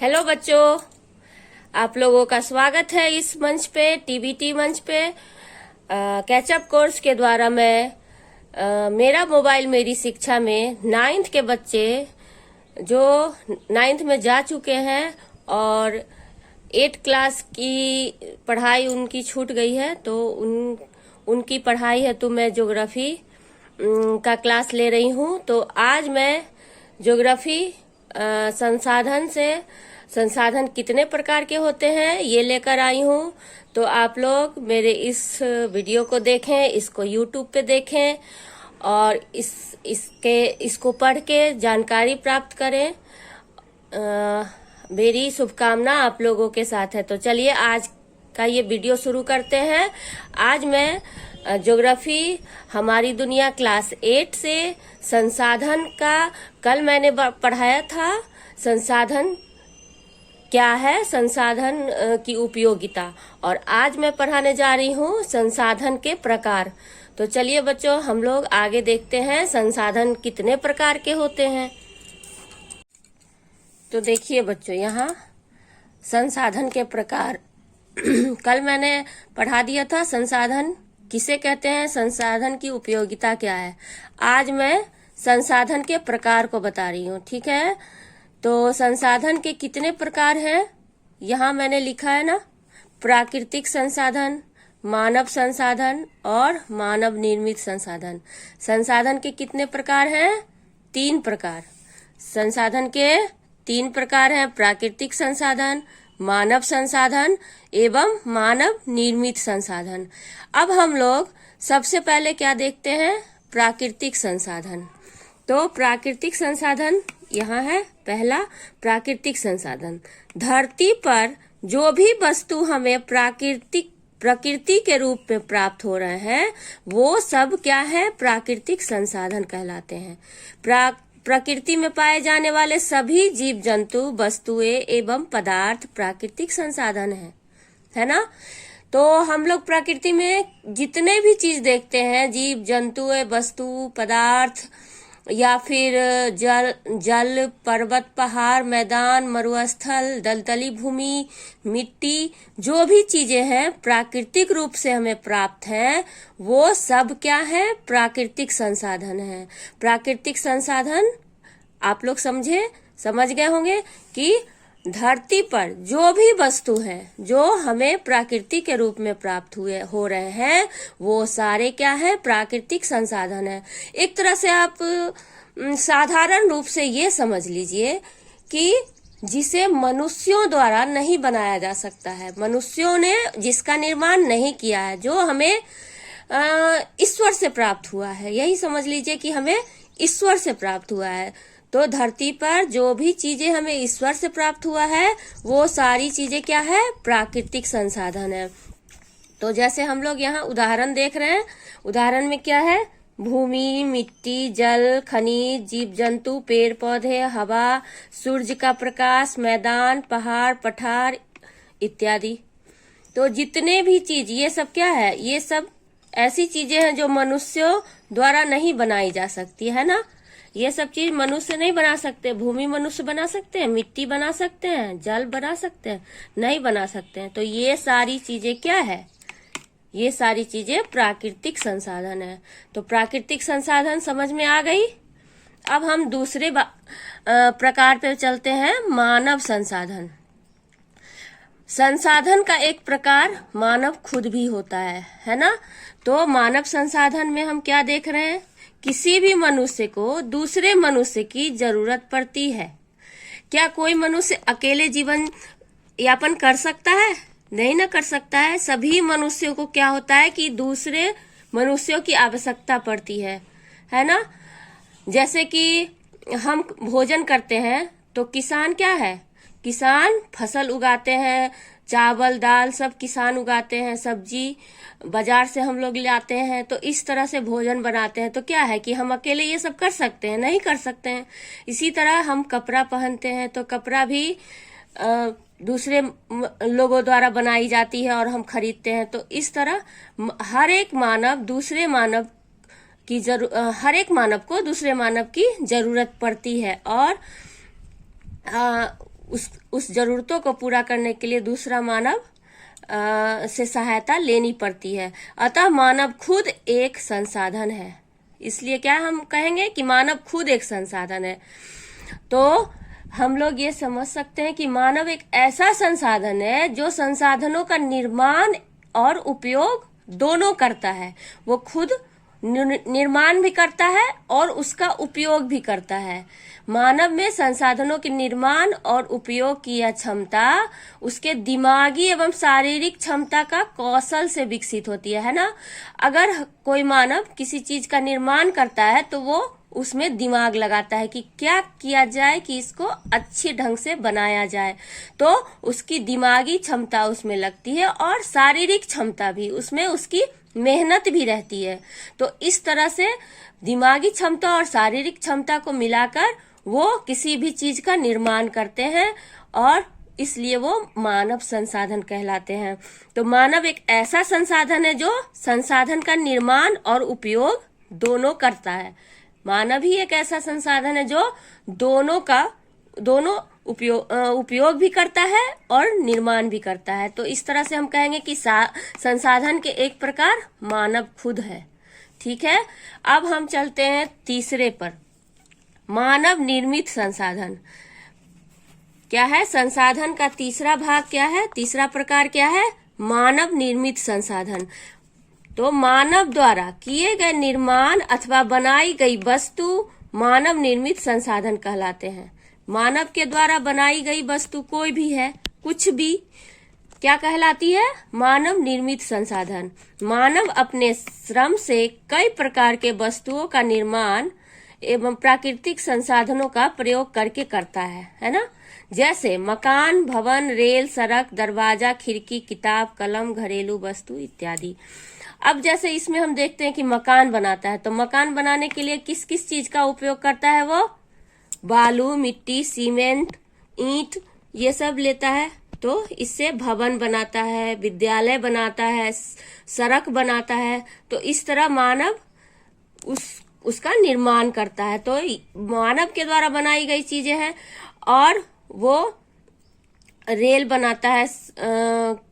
Hello बच्चों, आप लोगों का स्वागत है इस मंच पे, टीबीटी मंच पे। कैचअप कोर्स के द्वारा मैं मेरा मोबाइल मेरी शिक्षा में 9th के बच्चे जो 9th में जा चुके हैं और 8 क्लास की पढ़ाई उनकी छूट गई है, तो उनकी पढ़ाई है तो मैं ज्योग्राफी का क्लास ले रही हूँ। तो आज मैं ज्योग्राफी संसाधन कितने प्रकार के होते हैं ये लेकर आई हूँ। तो आप लोग मेरे इस वीडियो को देखें, इसको यूट्यूब पे देखें और इसको पढ़ के जानकारी प्राप्त करें। मेरी शुभकामना आप लोगों के साथ है। तो चलिए आज का ये वीडियो शुरू करते हैं। आज मैं ज्योग्राफी हमारी दुनिया क्लास 8 से संसाधन का कल मैंने पढ़ाया था। संसाधन क्या है, संसाधन की उपयोगिता, और आज मैं पढ़ाने जा रही हूँ संसाधन के प्रकार। तो चलिए बच्चों, हम लोग आगे देखते हैं संसाधन कितने प्रकार के होते हैं। तो देखिए बच्चों, यहाँ संसाधन के प्रकार कल मैंने पढ़ा दिया था। संसाधन किसे कहते हैं, संसाधन की उपयोगिता क्या है। आज मैं संसाधन के प्रकार को बता रही हूँ, ठीक है। तो संसाधन के कितने प्रकार हैं यहाँ मैंने लिखा है ना, प्राकृतिक संसाधन, मानव संसाधन और मानव निर्मित संसाधन। संसाधन के कितने प्रकार हैं, 3 प्रकार। संसाधन के 3 प्रकार हैं, प्राकृतिक संसाधन, मानव संसाधन एवं मानव निर्मित संसाधन। अब हम लोग सबसे पहले क्या देखते हैं, प्राकृतिक संसाधन। तो प्राकृतिक संसाधन यहाँ है पहला, प्राकृतिक संसाधन। धरती पर जो भी वस्तु हमें प्रकृति के रूप में प्राप्त हो रहे हैं वो सब क्या है, प्राकृतिक संसाधन कहलाते हैं। प्रकृति में पाए जाने वाले सभी जीव जंतु, वस्तुएं एवं पदार्थ प्राकृतिक संसाधन है ना। तो हम लोग प्रकृति में जितने भी चीज देखते हैं, जीव जंतु, वस्तु, पदार्थ या फिर जल, पर्वत, पहाड़, मैदान, मरुस्थल, दलदली भूमि, मिट्टी, जो भी चीजें हैं प्राकृतिक रूप से हमें प्राप्त हैं वो सब क्या है, प्राकृतिक संसाधन है। प्राकृतिक संसाधन आप लोग समझ गए होंगे कि धरती पर जो भी वस्तु है जो हमें प्रकृति के रूप में प्राप्त हो रहे हैं वो सारे क्या है, प्राकृतिक संसाधन है। एक तरह से आप साधारण रूप से ये समझ लीजिए कि जिसे मनुष्यों द्वारा नहीं बनाया जा सकता है, मनुष्यों ने जिसका निर्माण नहीं किया है, जो हमें ईश्वर से प्राप्त हुआ है, यही समझ लीजिए कि हमें ईश्वर से प्राप्त हुआ है। तो धरती पर जो भी चीजें हमें ईश्वर से प्राप्त हुआ है वो सारी चीजें क्या है, प्राकृतिक संसाधन है। तो जैसे हम लोग यहाँ उदाहरण देख रहे हैं, उदाहरण में क्या है, भूमि, मिट्टी, जल, खनिज, जीव जंतु, पेड़ पौधे, हवा, सूर्य का प्रकाश, मैदान, पहाड़, पठार इत्यादि। तो जितने भी चीज, ये सब क्या है, ये सब ऐसी चीजें हैं जो मनुष्यों द्वारा नहीं बनाई जा सकती है ना। ये सब चीज मनुष्य नहीं बना सकते। भूमि मनुष्य बना सकते हैं, मिट्टी बना सकते हैं, जल बना सकते हैं, नहीं बना सकते हैं। तो ये सारी चीजें क्या है, ये सारी चीजें प्राकृतिक संसाधन है। तो प्राकृतिक संसाधन समझ में आ गई। अब हम दूसरे प्रकार पे चलते हैं, मानव संसाधन। संसाधन का एक प्रकार मानव खुद भी होता है ना। तो मानव संसाधन में हम क्या देख रहे हैं, किसी भी मनुष्य को दूसरे मनुष्य की जरूरत पड़ती है। क्या कोई मनुष्य अकेले जीवन यापन कर सकता है, नहीं ना कर सकता है। सभी मनुष्यों को क्या होता है कि दूसरे मनुष्यों की आवश्यकता पड़ती है ना। जैसे कि हम भोजन करते हैं तो किसान क्या है, किसान फसल उगाते हैं, चावल दाल सब किसान उगाते हैं, सब्जी बाजार से हम लोग लाते हैं, तो इस तरह से भोजन बनाते हैं। तो क्या है कि हम अकेले ये सब कर सकते हैं, नहीं कर सकते हैं। इसी तरह हम कपड़ा पहनते हैं तो कपड़ा भी दूसरे लोगों द्वारा बनाई जाती है और हम खरीदते हैं। तो इस तरह हर एक मानव को दूसरे मानव की जरूरत पड़ती है और उस जरूरतों को पूरा करने के लिए दूसरा मानव से सहायता लेनी पड़ती है। अतः मानव खुद एक संसाधन है। इसलिए क्या हम कहेंगे कि मानव खुद एक संसाधन है। तो हम लोग ये समझ सकते हैं कि मानव एक ऐसा संसाधन है जो संसाधनों का निर्माण और उपयोग दोनों करता है। वो खुद निर्माण भी करता है और उसका उपयोग भी करता है। मानव में संसाधनों के निर्माण और उपयोग की यह क्षमता उसके दिमागी एवं शारीरिक क्षमता का कौशल से विकसित होती है ना। अगर कोई मानव किसी चीज का निर्माण करता है तो वो उसमें दिमाग लगाता है कि क्या किया जाए कि इसको अच्छे ढंग से बनाया जाए, तो उसकी दिमागी क्षमता उसमें लगती है और शारीरिक क्षमता भी उसमें, उसकी मेहनत भी रहती है। तो इस तरह से दिमागी क्षमता और शारीरिक क्षमता को मिलाकर वो किसी भी चीज का निर्माण करते हैं और इसलिए वो मानव संसाधन कहलाते हैं। तो मानव एक ऐसा संसाधन है जो संसाधन का निर्माण और उपयोग दोनों करता है। मानव ही एक ऐसा संसाधन है जो दोनों उपयोग भी करता है और निर्माण भी करता है। तो इस तरह से हम कहेंगे कि संसाधन के एक प्रकार मानव खुद है। ठीक है, अब हम चलते हैं तीसरे पर। मानव निर्मित संसाधन क्या है? संसाधन का तीसरा भाग क्या है? तीसरा प्रकार क्या है? मानव निर्मित संसाधन। तो मानव द्वारा किए गए निर्माण अथवा बनाई गई वस्तु मानव निर्मित संसाधन कहलाते हैं। मानव के द्वारा बनाई गई वस्तु कोई भी है, कुछ भी, क्या कहलाती है? मानव निर्मित संसाधन। मानव अपने श्रम से कई प्रकार के वस्तुओं का निर्माण एवं प्राकृतिक संसाधनों का प्रयोग करके करता है ना। जैसे मकान, भवन, रेल, सड़क, दरवाजा, खिड़की, किताब, कलम, घरेलू वस्तु इत्यादि। अब जैसे इसमें हम देखते हैं कि मकान बनाता है, तो मकान बनाने के लिए किस किस चीज का उपयोग करता है? वो बालू, मिट्टी, सीमेंट, ईंट ये सब लेता है। तो इससे भवन बनाता है, विद्यालय बनाता है, सड़क बनाता है। तो इस तरह मानव उसका निर्माण करता है। तो मानव के द्वारा बनाई गई चीजें हैं। और वो रेल बनाता है,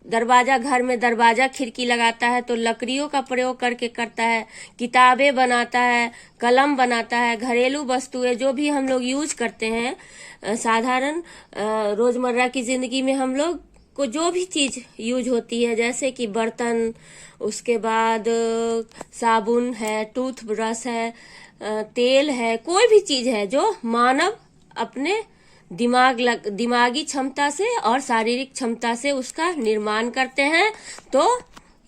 दरवाजा, घर में दरवाजा खिड़की लगाता है तो लकड़ियों का प्रयोग करके करता है। किताबें बनाता है, कलम बनाता है, घरेलू वस्तुएं जो भी हम लोग यूज करते हैं साधारण रोजमर्रा की जिंदगी में हम लोग को जो भी चीज यूज होती है, जैसे कि बर्तन, उसके बाद साबुन है, टूथब्रश है, तेल है, कोई भी चीज है जो मानव अपने दिमागी क्षमता से और शारीरिक क्षमता से उसका निर्माण करते हैं। तो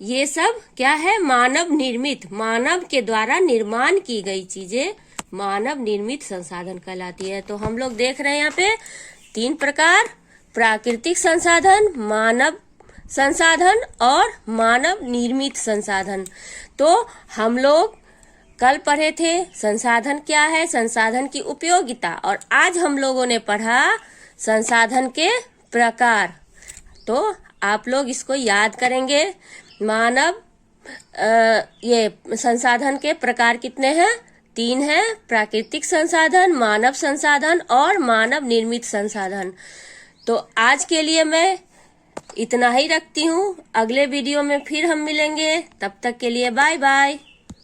ये सब क्या है? मानव निर्मित, मानव के द्वारा निर्माण की गई चीजें मानव निर्मित संसाधन कहलाती है। तो हम लोग देख रहे हैं यहाँ पे 3 प्रकार: प्राकृतिक संसाधन, मानव संसाधन और मानव निर्मित संसाधन। तो हम लोग कल पढ़े थे संसाधन क्या है, संसाधन की उपयोगिता, और आज हम लोगों ने पढ़ा संसाधन के प्रकार। तो आप लोग इसको याद करेंगे। मानव ये संसाधन के प्रकार कितने हैं? 3 हैं: प्राकृतिक संसाधन, मानव संसाधन और मानव निर्मित संसाधन। तो आज के लिए मैं इतना ही रखती हूँ। अगले वीडियो में फिर हम मिलेंगे। तब तक के लिए बाय बाय।